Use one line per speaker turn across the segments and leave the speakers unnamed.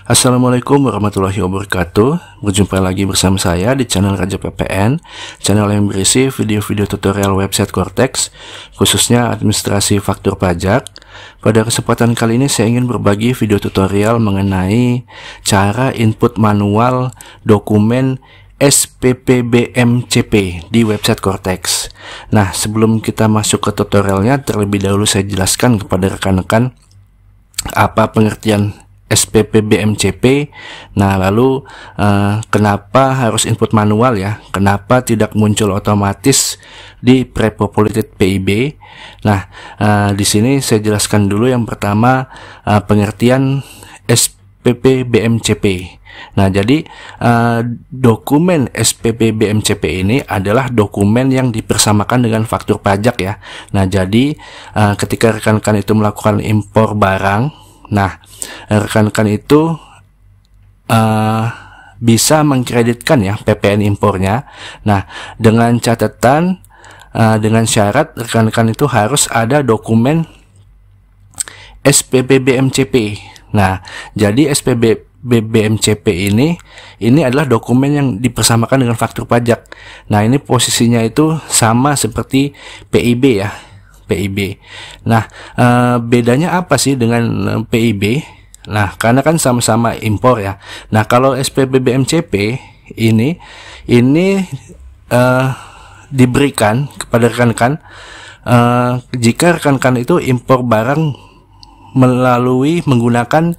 Assalamualaikum warahmatullahi wabarakatuh. Berjumpa lagi bersama saya di channel Raja PPN, channel yang berisi video-video tutorial website Cortex, khususnya administrasi faktur pajak. Pada kesempatan kali ini saya ingin berbagi video tutorial mengenai cara input manual dokumen SPP-BM-CP di website Cortex. Nah, sebelum kita masuk ke tutorialnya, terlebih dahulu saya jelaskan kepada rekan-rekan apa pengertian SPP-BM-CP. Nah, lalu kenapa harus input manual ya? Kenapa tidak muncul otomatis di pre-populated PIB? Nah, di sini saya jelaskan dulu yang pertama pengertian SPP-BM-CP. Nah, jadi dokumen SPP-BM-CP ini adalah dokumen yang dipersamakan dengan faktur pajak ya. Nah, jadi ketika rekan-rekan itu melakukan impor barang, nah, rekan-rekan itu bisa mengkreditkan ya PPN impornya. Nah, dengan catatan, dengan syarat rekan-rekan itu harus ada dokumen SPP-BM-CP. Nah, jadi SPP-BM-CP ini adalah dokumen yang dipersamakan dengan faktur pajak. Nah, ini posisinya itu sama seperti PIB ya. PIB. Nah, bedanya apa sih dengan PIB? Nah, karena kan sama-sama impor ya. Nah, kalau SPP-BM-CP ini diberikan kepada rekan-rekan jika rekan-rekan itu impor barang melalui menggunakan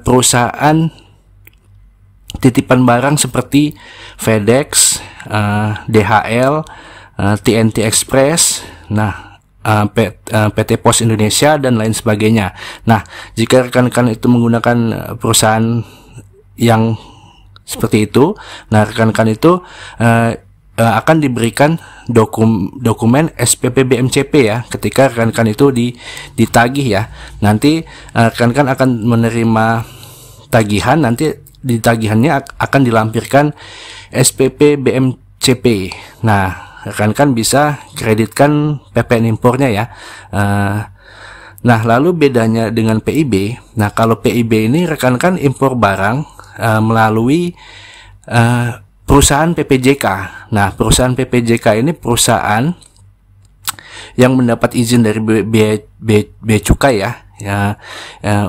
perusahaan titipan barang seperti FedEx, DHL, TNT Express, nah PT Pos Indonesia dan lain sebagainya. Nah, jika rekan-rekan itu menggunakan perusahaan yang seperti itu, nah rekan-rekan itu akan diberikan dokumen SPP-BM-CP ya ketika rekan-rekan itu ditagih ya. Nanti rekan-rekan akan menerima tagihan, nanti di tagihannya akan dilampirkan SPP-BM-CP. Nah, rekan-rekan bisa kreditkan PPN impornya ya. Nah, lalu bedanya dengan PIB. Nah, kalau PIB ini rekan-rekan impor barang melalui perusahaan PPJK. Nah, perusahaan PPJK ini perusahaan yang mendapat izin dari Bea Cukai ya,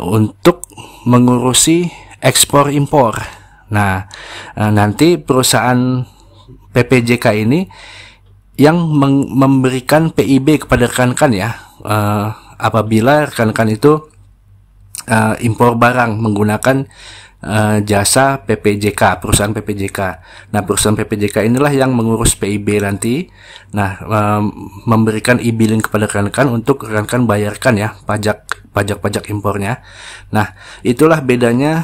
untuk mengurusi ekspor impor. Nah, nanti perusahaan PPJK ini yang memberikan PIB kepada rekan-rekan ya, apabila rekan-rekan itu impor barang menggunakan jasa PPJK, perusahaan PPJK. Nah, perusahaan PPJK inilah yang mengurus PIB nanti. Nah, memberikan e-billing kepada rekan-rekan untuk rekan-rekan bayarkan ya pajak impornya. Nah, itulah bedanya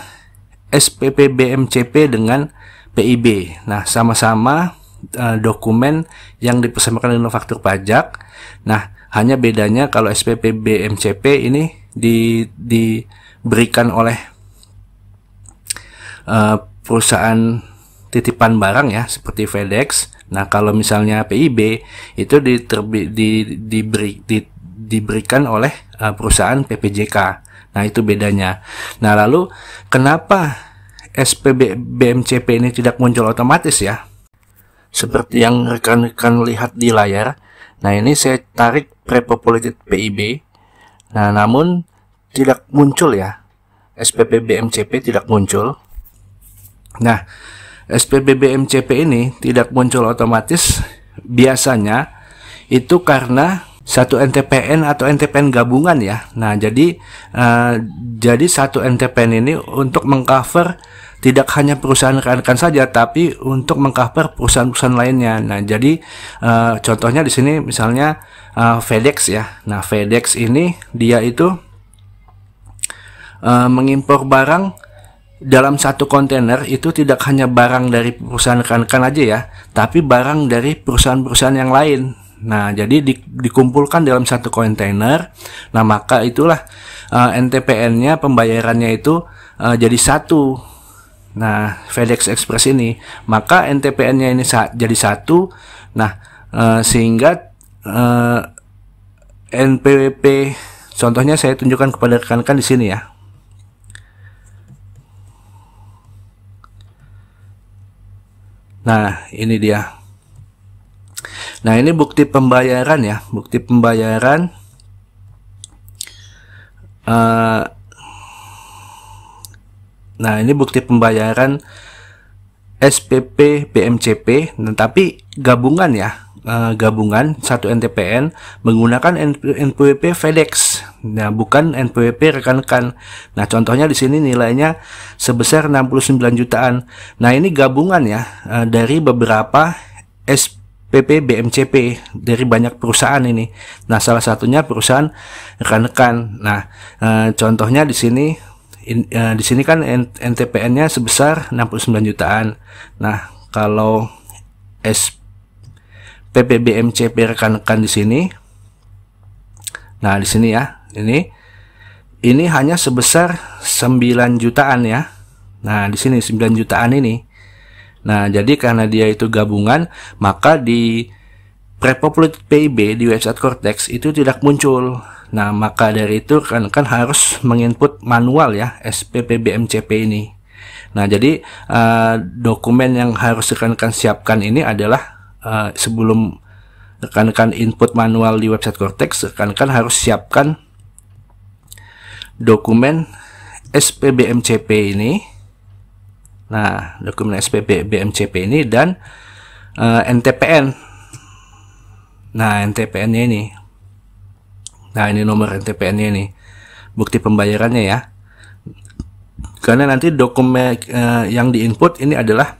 SPP-BM-CP dengan PIB. Nah, sama-sama dokumen yang dipersamakan dengan faktur pajak. Nah, hanya bedanya kalau SPP-BM-CP ini diberikan oleh perusahaan titipan barang ya seperti FedEx. Nah, kalau misalnya PIB itu diberikan oleh perusahaan PPJK. Nah, itu bedanya. Nah, lalu kenapa SPP-BM-CP ini tidak muncul otomatis ya? Seperti yang rekan-rekan lihat di layar. Nah, ini saya tarik pre-populated PIB. Nah, namun tidak muncul ya. SPP-BM-CP tidak muncul. Nah, SPP-BM-CP ini tidak muncul otomatis biasanya itu karena satu NTPN atau NTPN gabungan ya. Nah, jadi satu NTPN ini untuk mengcover tidak hanya perusahaan rekan-rekan saja, tapi untuk mengcover perusahaan-perusahaan lainnya. Nah, jadi contohnya di sini misalnya FedEx ya. Nah, FedEx ini dia itu mengimpor barang dalam satu kontainer itu tidak hanya barang dari perusahaan rekan-rekan aja ya, tapi barang dari perusahaan-perusahaan yang lain. Nah, jadi dikumpulkan dalam satu kontainer. Nah, maka itulah NTPN-nya, pembayarannya itu jadi satu. Nah, FedEx Express ini, maka NTPN-nya ini jadi satu. Nah, sehingga NPWP, contohnya saya tunjukkan kepada rekan-rekan di sini ya. Nah, ini dia. Nah, ini bukti pembayaran ya, bukti pembayaran nah, ini bukti pembayaran SPP BMCP, tapi gabungan ya, gabungan satu NTPN menggunakan NPWP FedEx. Nah, bukan NPWP rekan-rekan. Nah, contohnya di sini nilainya sebesar 69 jutaan. Nah, ini gabungan ya, dari beberapa SPP BMCP dari banyak perusahaan ini. Nah, salah satunya perusahaan rekan-rekan. Nah, contohnya di sini. Di sini kan NTPN-nya sebesar 69 jutaan. Nah, kalau SPP BMCP rekan-rekan di sini, nah di sini ya, ini hanya sebesar 9 jutaan ya. Nah, di sini 9 jutaan ini. Nah, jadi karena dia itu gabungan, maka di Pre-populated PIB di website Cortex itu tidak muncul. Nah, maka dari itu kan harus menginput manual ya SPP BMCP ini. Nah, jadi dokumen yang harus rekan-rekan siapkan ini adalah sebelum rekan-rekan input manual di website Cortex, rekan-rekan harus siapkan dokumen SPP BMCP ini. Nah, dokumen SPP BMCP ini dan NTPN. Nah, NTPN-nya ini. Nah, ini nomor NTPN-nya ini. Bukti pembayarannya ya. Karena nanti dokumen yang diinput ini adalah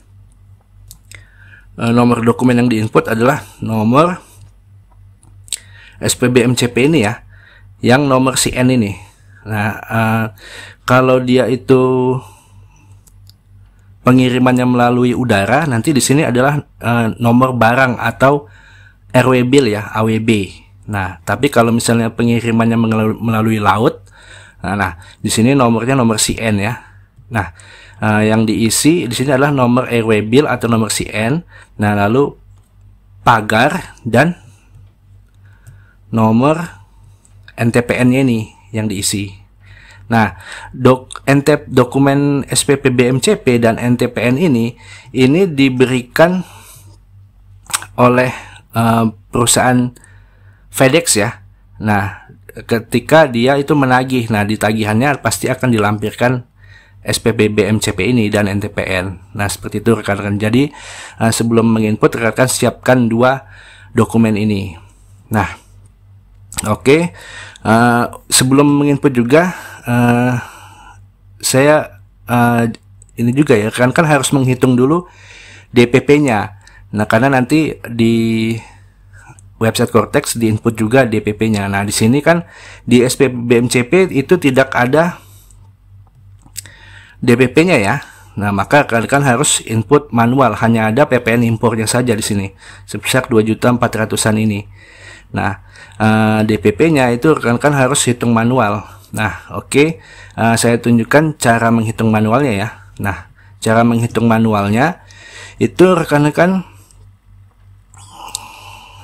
nomor dokumen yang diinput adalah nomor SPBMCP ini ya. Yang nomor CN ini. Nah, kalau dia itu pengirimannya melalui udara, nanti di sini adalah nomor barang atau RW bill ya, AWB. Nah, tapi kalau misalnya pengirimannya melalui laut, nah di sini nomornya nomor CN ya. Nah, yang diisi di sini adalah nomor RW bill atau nomor CN. Nah, lalu pagar dan nomor NTPN-nya ini yang diisi. Nah, dokumen SPP BMCP dan NTPN ini diberikan oleh perusahaan FedEx ya. Nah, ketika dia itu menagih, nah di tagihannya pasti akan dilampirkan SPP BMCP ini dan NTPN. Nah, seperti itu rekan-rekan. Jadi sebelum menginput, rekan-rekan siapkan dua dokumen ini. Nah, oke. Sebelum menginput juga saya ini juga ya, rekan-rekan harus menghitung dulu DPP-nya. Nah, karena nanti di website Cortex diinput juga DPP-nya. Nah, di sini kan di SPP BMCP itu tidak ada DPP-nya ya. Nah, maka kalian harus input manual, hanya ada PPN impornya saja di sini sebesar 2.400.000-an ini. Nah, DPP-nya itu rekan-rekan harus hitung manual. Nah, oke. Saya tunjukkan cara menghitung manualnya ya. Nah, cara menghitung manualnya itu rekan-rekan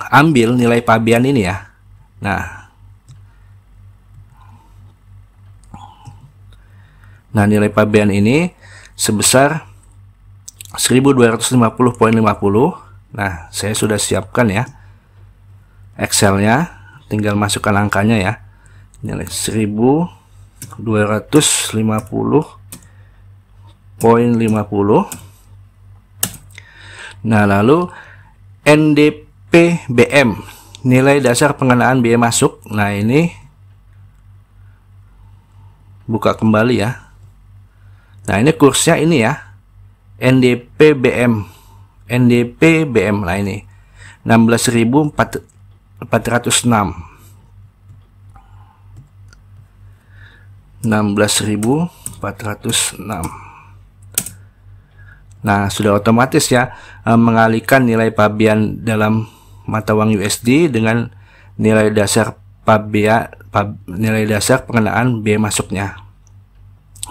ambil nilai pabean ini ya. Nah, nilai pabean ini sebesar 1250.50. Nah, saya sudah siapkan ya Excel-nya, tinggal masukkan angkanya ya. Nilai 1250.50. Nah, lalu NDPBM, nilai dasar pengenaan biaya masuk. Nah, ini buka kembali ya. Nah, ini kursnya ini ya, NDPBM. Nah, ini 16.406. 16.406. Nah, sudah otomatis ya mengalihkan nilai pabean dalam mata uang USD dengan nilai dasar nilai dasar pengenaan biaya masuknya.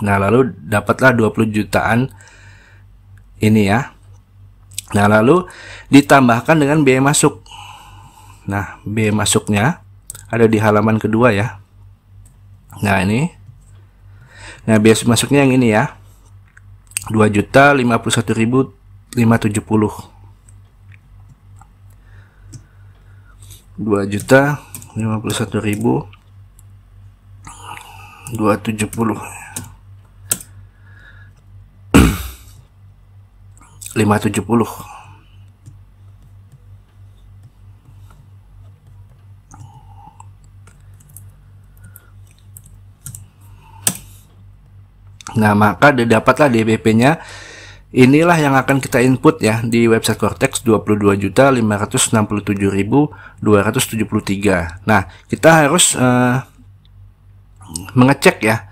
Nah, lalu dapatlah 20 jutaan ini ya. Nah, lalu ditambahkan dengan biaya masuk. Nah, biaya masuknya ada di halaman kedua ya. Nah, ini. Nah, biaya masuknya yang ini ya. 2.051.300. 570. 2.051.270. 570. Nah, maka didapatlah DPP-nya. Inilah yang akan kita input ya di website Cortex, 22.567.273. Nah, kita harus mengecek ya,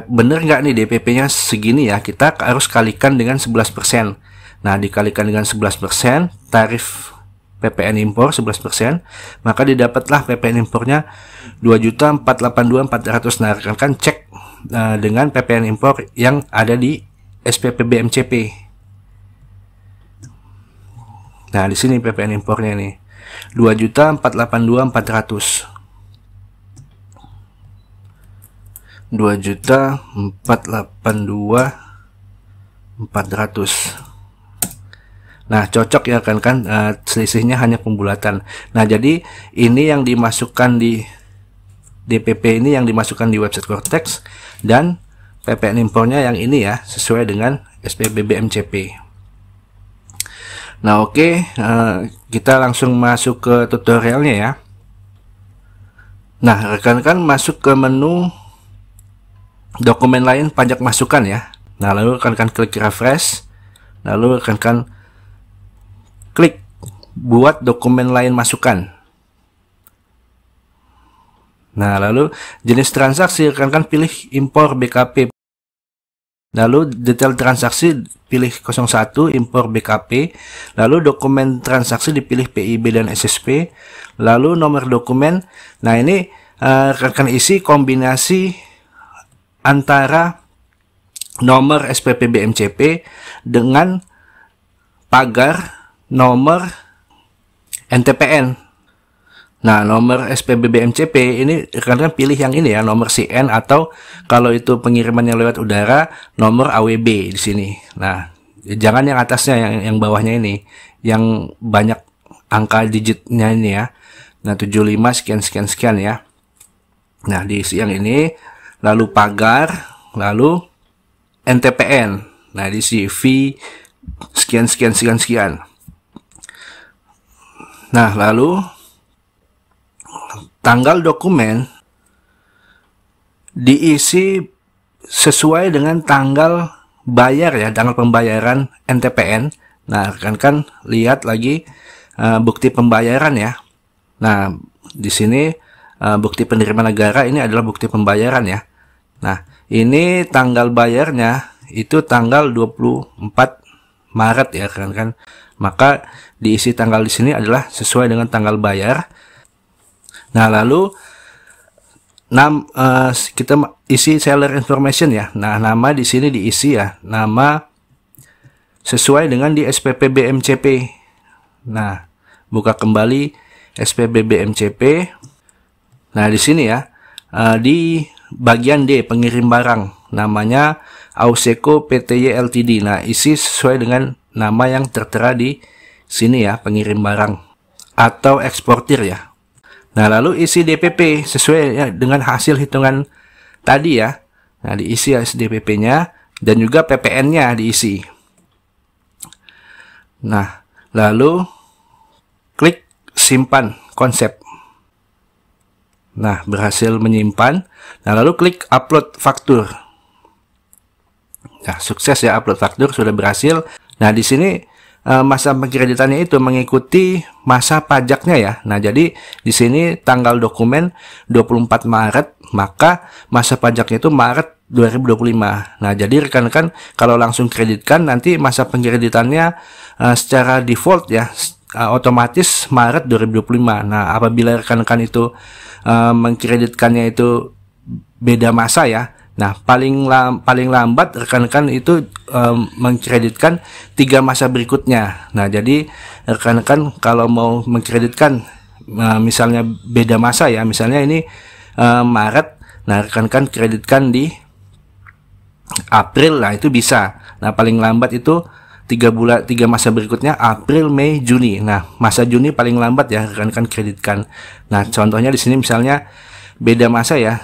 bener nggak nih DPP-nya segini ya. Kita harus kalikan dengan 11%. Nah, dikalikan dengan 11%, tarif PPN impor 11%, maka didapatlah PPN impornya 2.482.400. Nah, rekan-rekan cek dengan PPN impor yang ada di SPP BMCP. Nah, di sini PPN impornya nih 2.482.400. 2.482.400. Nah, cocok ya kan, selisihnya hanya pembulatan. Nah, jadi ini yang dimasukkan di DPP, ini yang dimasukkan di website Cortex, dan PPN impornya yang ini ya, sesuai dengan SPP BMCP. Nah, oke, kita langsung masuk ke tutorialnya ya. Nah, rekan-rekan masuk ke menu dokumen lain pajak masukan ya. Nah, lalu rekan-rekan klik refresh, lalu rekan-rekan klik buat dokumen lain masukan. Nah, lalu jenis transaksi rekan-rekan pilih impor BKP. Lalu detail transaksi pilih 01 impor BKP. Lalu dokumen transaksi dipilih PIB dan SSP. Lalu nomor dokumen. Nah, ini rekan-rekan isi kombinasi antara nomor SPP BMCP dengan pagar nomor NTPN. Nah, nomor SPP BMCP ini rekan-rekan pilih yang ini ya, nomor CN, atau kalau itu pengirimannya lewat udara, nomor AWB di sini. Nah, jangan yang atasnya, yang bawahnya ini, yang banyak angka digitnya ini ya. Nah, 75 sekian ya. Nah, diisi yang ini, lalu pagar, lalu NTPN. Nah, diisi V sekian. Nah, lalu tanggal dokumen diisi sesuai dengan tanggal bayar ya, tanggal pembayaran NTPN. Nah, kan lihat lagi bukti pembayaran ya. Nah, di sini bukti penerimaan negara ini adalah bukti pembayaran ya. Nah, ini tanggal bayarnya itu tanggal 24 Maret ya kan. Maka diisi tanggal di sini adalah sesuai dengan tanggal bayar. Nah, lalu kita isi seller information ya. Nah, nama di sini diisi ya, nama sesuai dengan di SPP BMCP. Nah, buka kembali SPP BMCP. Nah, di sini ya, di bagian D pengirim barang, namanya Auseco PTY Ltd. Nah, isi sesuai dengan nama yang tertera di sini ya, pengirim barang atau eksportir ya. Nah, lalu isi DPP sesuai ya, dengan hasil hitungan tadi ya. Nah, diisi DPP-nya dan juga PPN-nya diisi. Nah, lalu klik simpan konsep. Nah, berhasil menyimpan. Nah, lalu klik upload faktur. Nah, sukses ya, upload faktur sudah berhasil. Nah, di sini masa pengkreditannya itu mengikuti masa pajaknya ya. Nah, jadi di sini tanggal dokumen 24 Maret, maka masa pajaknya itu Maret 2025. Nah, jadi rekan-rekan kalau langsung kreditkan nanti masa pengkreditannya secara default ya otomatis Maret 2025. Nah, apabila rekan-rekan itu mengkreditkannya itu beda masa ya. Nah, paling lambat rekan-rekan itu mengkreditkan 3 masa berikutnya. Nah, jadi rekan-rekan kalau mau mengkreditkan misalnya beda masa ya, misalnya ini Maret, nah rekan-rekan kreditkan di April, nah itu bisa. Nah, paling lambat itu tiga masa berikutnya April, Mei, Juni. Nah, masa Juni paling lambat ya rekan-rekan kreditkan. Nah, contohnya di sini misalnya beda masa ya.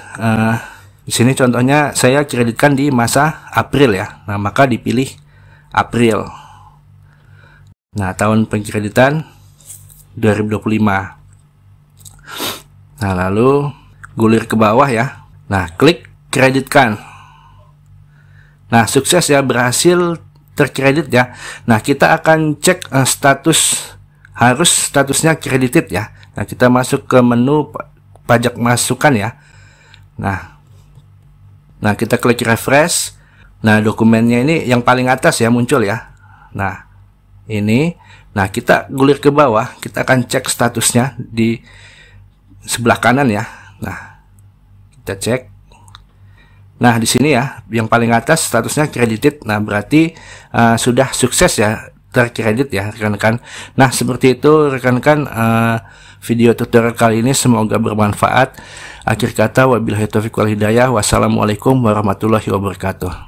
Di sini contohnya saya kreditkan di masa April ya. Nah, maka dipilih April. Nah, tahun pengkreditan 2025. Nah, lalu gulir ke bawah ya. Nah, klik kreditkan. Nah, sukses ya, berhasil terkredit ya. Nah, kita akan cek statusnya credited ya. Nah, kita masuk ke menu pajak masukan ya. Nah, kita klik refresh. Nah, dokumennya ini yang paling atas ya muncul ya. Nah, ini. Nah, kita gulir ke bawah, kita akan cek statusnya di sebelah kanan ya. Nah, kita cek. Nah, di sini ya, yang paling atas statusnya credited. Nah, berarti sudah sukses ya terkredit ya rekan-rekan. Nah, seperti itu rekan-rekan, video tutorial kali ini semoga bermanfaat. Akhir kata, wabillahi taufiq wal hidayah. Wassalamualaikum warahmatullahi wabarakatuh.